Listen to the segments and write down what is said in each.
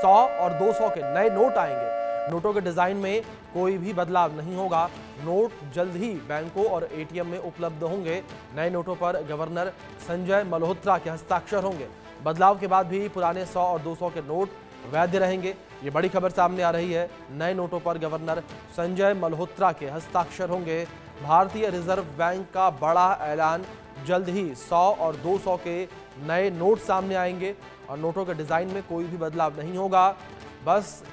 100 और 200 के नए नोट आएंगे। नोटों के डिजाइन में कोई भी बदलाव नहीं होगा। नोट जल्द ही बैंकों और एटीएम में उपलब्ध होंगे। नए नोटों पर गवर्नर संजय मल्होत्रा के हस्ताक्षर होंगे। बदलाव के बाद भी पुराने 100 और 200 के नोट वैध रहेंगे। ये बड़ी खबर सामने आ रही है। नए नोटों पर गवर्नर संजय मल्होत्रा के हस्ताक्षर होंगे। भारतीय रिजर्व बैंक का बड़ा ऐलान, जल्द ही 100 और 200 के नए नोट सामने आएंगे और नोटों के डिजाइन में कोई भी बदलाव नहीं होगा। बस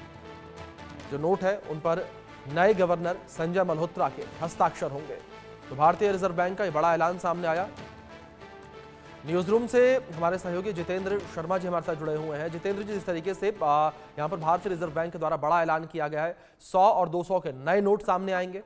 जो नोट है उन पर नए गवर्नर संजय मल्होत्रा के हस्ताक्षर होंगे। तो भारतीय रिजर्व बैंक का ये बड़ा ऐलान सामने आया। न्यूज रूम से हमारे सहयोगी जितेंद्र शर्मा जी हमारे साथ जुड़े हुए हैं। जितेंद्र जी, जिस तरीके से यहाँ पर भारतीय रिजर्व बैंक के द्वारा बड़ा ऐलान किया गया है, 100 और 200 के नए नोट सामने आएंगे।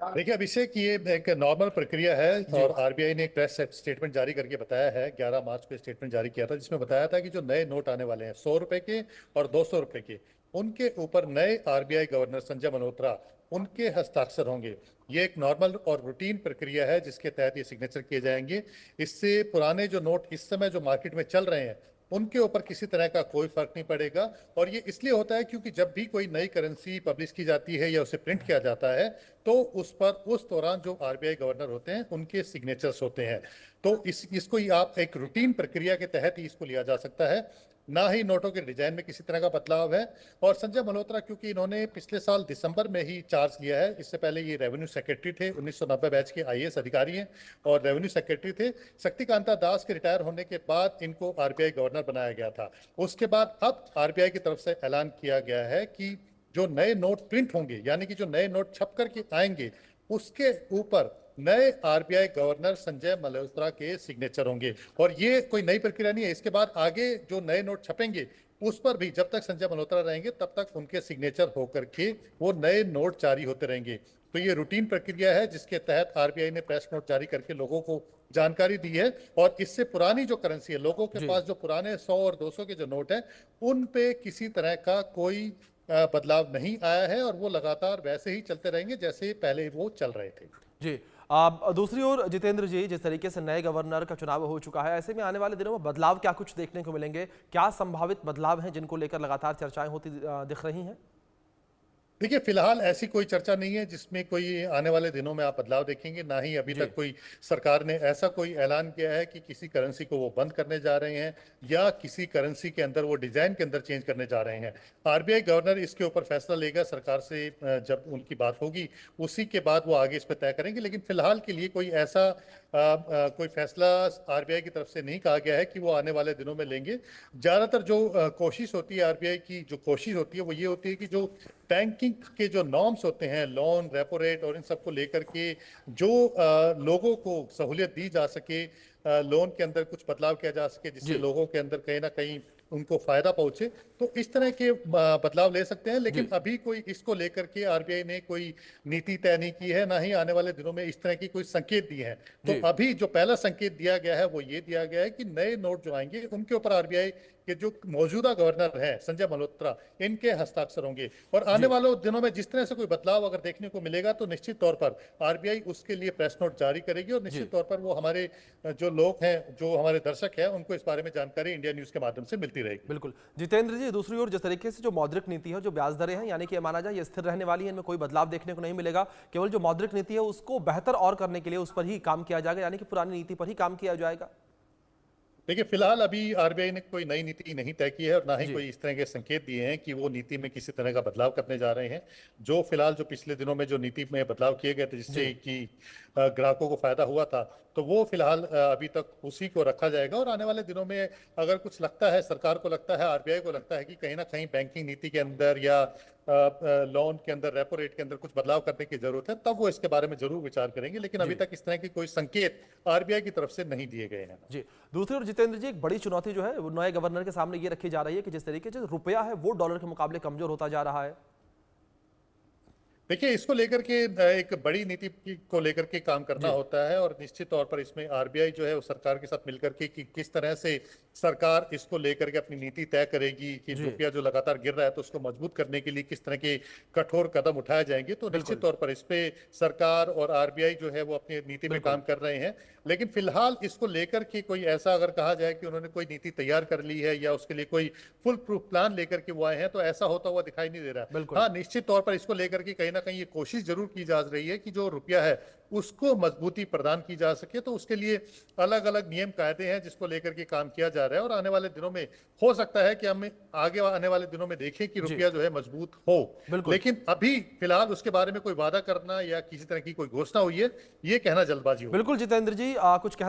देखिए अभिषेक, ये एक नॉर्मल प्रक्रिया है और आरबीआई ने एक प्रेस स्टेटमेंट जारी करके बताया है, 11 मार्च को स्टेटमेंट जारी किया था, जिसमें बताया था कि जो नए नोट आने वाले हैं 100 रुपए के और 200 रुपए के, उनके ऊपर नए आरबीआई गवर्नर संजय मल्होत्रा उनके हस्ताक्षर होंगे। ये एक नॉर्मल और रूटीन प्रक्रिया है जिसके तहत ये सिग्नेचर किए जाएंगे। इससे पुराने जो नोट इस समय जो मार्केट में चल रहे हैं उनके ऊपर किसी तरह का कोई फर्क नहीं पड़ेगा। और ये इसलिए होता है क्योंकि जब भी कोई नई करेंसी पब्लिश की जाती है या उसे प्रिंट किया जाता है तो उस पर उस दौरान जो आरबीआई गवर्नर होते हैं उनके सिग्नेचर्स होते हैं। तो इसको आप एक रूटीन प्रक्रिया के तहत ही इसको लिया जा सकता है, ना ही नोटों के डिजाइन में किसी तरह का बदलाव है। और संजय मल्होत्रा क्योंकि इन्होंने पिछले साल दिसंबर में ही चार्ज लिया है, इससे पहले ये रेवेन्यू सेक्रेटरी थे, 1990 बैच के आईएएस अधिकारी हैं और रेवेन्यू सेक्रेटरी थे। शक्तिकांता दास के रिटायर होने के बाद इनको आरबीआई गवर्नर बनाया गया था। उसके बाद अब आरबीआई की तरफ से ऐलान किया गया है कि जो नए नोट प्रिंट होंगे, यानी कि जो नए नोट छप करके आएंगे, उसके ऊपर नए आरबीआई गवर्नर संजय मल्होत्रा के सिग्नेचर होंगे। और ये कोई नई प्रक्रिया नहीं है। इसके बाद आगे जो नए नोट छपेंगे उस पर भी जब तक संजय मल्होत्रा रहेंगे तब तक उनके सिग्नेचर होकर के वो नए नोट जारी होते रहेंगे। तो ये रूटीन प्रक्रिया है जिसके तहत आरबीआई ने प्रेस नोट जारी करके लोगों को जानकारी दी है। और इससे पुरानी जो करेंसी है, लोगों के पास जो पुराने 100 और 200 के जो नोट हैं उन पे किसी तरह का कोई बदलाव नहीं आया है और वो लगातार वैसे ही चलते रहेंगे जैसे पहले वो चल रहे थे। जी, दूसरी ओर जितेंद्र जी, जिस तरीके से नए गवर्नर का चुनाव हो चुका है, ऐसे में आने वाले दिनों में बदलाव क्या कुछ देखने को मिलेंगे? क्या संभावित बदलाव हैं जिनको लेकर लगातार चर्चाएं होती दिख रही हैं? देखिए फिलहाल ऐसी कोई चर्चा नहीं है जिसमें कोई आने वाले दिनों में आप बदलाव देखेंगे। ना ही अभी तक कोई सरकार ने ऐसा कोई ऐलान किया है कि किसी करेंसी को वो बंद करने जा रहे हैं या किसी करेंसी के अंदर वो डिजाइन के अंदर चेंज करने जा रहे हैं। आरबीआई गवर्नर इसके ऊपर फैसला लेगा सरकार से, जब उनकी बात होगी उसी के बाद वो आगे इस पर तय करेंगे। लेकिन फिलहाल के लिए कोई ऐसा कोई फैसला आरबीआई की तरफ से नहीं कहा गया है कि वो आने वाले दिनों में लेंगे। ज्यादातर जो कोशिश होती है आरबीआई की, जो कोशिश होती है वो ये होती है कि जो बैंकिंग के जो नॉर्म्स होते हैं, लोन, रेपो रेट और इन सबको लेकर के जो लोगों को सहूलियत दी जा सके, लोन के अंदर कुछ बदलाव किया जा सके जिससे लोगों के अंदर कहीं ना कहीं उनको फायदा पहुंचे, तो इस तरह के बदलाव ले सकते हैं। लेकिन अभी कोई इसको लेकर के आरबीआई ने कोई नीति तय नहीं की है, ना ही आने वाले दिनों में इस तरह की कोई संकेत दिए हैं। तो अभी जो पहला संकेत दिया गया है वो ये दिया गया है कि नए नोट जो आएंगे उनके ऊपर आरबीआई के जो मौजूदा गवर्नर है संजय मल्होत्रा, इनके हस्ताक्षर होंगे। और आने वाले दिनों में जिस तरह से कोई बदलाव अगर देखने को मिलेगा तो निश्चित तौर पर आरबीआई उसके लिए प्रेस नोट जारी करेगी और निश्चित तौर पर वो हमारे जो लोग हैं, जो हमारे दर्शक हैं, उनको इस बारे में जानकारी इंडिया न्यूज के माध्यम से मिलती रहेगी। बिल्कुल जितेंद्र जी, दूसरी ओर जिस तरीके से जो मौद्रिक नीति है, जो ब्याज दरें हैं, यानी कि माना जाए ये स्थिर रहने वाली है, इनमें कोई बदलाव देखने को नहीं मिलेगा। केवल जो मौद्रिक नीति है उसको बेहतर और करने के लिए उस पर ही काम किया जाएगा, यानी कि पुरानी नीति पर ही काम किया जाएगा। देखिए फिलहाल अभी आरबीआई ने कोई नई नीति नहीं तय की है और ना ही कोई इस तरह के संकेत दिए हैं कि वो नीति में किसी तरह का बदलाव करने जा रहे हैं। जो फिलहाल जो पिछले दिनों में जो नीति में बदलाव किए गए थे जिससे कि ग्राहकों को फायदा हुआ था, तो वो फिलहाल अभी तक उसी को रखा जाएगा। और आने वाले दिनों में अगर कुछ लगता है, सरकार को लगता है, आरबीआई को लगता है कि कहीं ना कहीं बैंकिंग नीति के अंदर या लोन के अंदर, रेपो रेट के अंदर कुछ बदलाव करने की जरूरत है, तब वो इसके बारे में जरूर विचार करेंगे। लेकिन अभी तक इस तरह की कोई संकेत आरबीआई की तरफ से नहीं दिए गए हैं। जी, दूसरी ओर जितेंद्र जी, एक बड़ी चुनौती जो है वो नए गवर्नर के सामने ये रखी जा रही है कि जिस तरीके से रुपया है वो डॉलर के मुकाबले कमजोर होता जा रहा है। देखिए, इसको लेकर के एक बड़ी नीति को लेकर के काम करना होता है, और निश्चित तौर पर इसमें आरबीआई जो है वो सरकार के साथ मिलकर के कि किस तरह से सरकार इसको लेकर के अपनी नीति तय करेगी कि रुपया जो लगातार गिर रहा है तो उसको मजबूत करने के लिए किस तरह के कठोर कदम उठाए जाएंगे। तो निश्चित तौर पर इस पे सरकार और आरबीआई जो है वो अपनी नीति पे काम कर रहे हैं। लेकिन फिलहाल इसको लेकर के कोई ऐसा अगर कहा जाए कि उन्होंने कोई नीति तैयार कर ली है या उसके लिए कोई फुल प्रूफ प्लान लेकर के वो आए हैं, तो ऐसा होता हुआ दिखाई नहीं दे रहा। हाँ, निश्चित तौर पर इसको लेकर के कहीं ना कहीं ये कोशिश जरूर की जा रही है कि जो रुपया है उसको मजबूती प्रदान की जा सके। तो उसके लिए अलग अलग नियम कायदे हैं जिसको लेकर के काम किया जा रहा है, और आने वाले दिनों में हो सकता है कि हम आगे आने वाले दिनों में देखें कि रुपया जो है मजबूत हो। लेकिन अभी फिलहाल उसके बारे में कोई वादा करना या किसी तरह की कोई घोषणा हुई है, ये कहना जल्दबाजी हो। बिल्कुल जितेंद्र जी, कुछ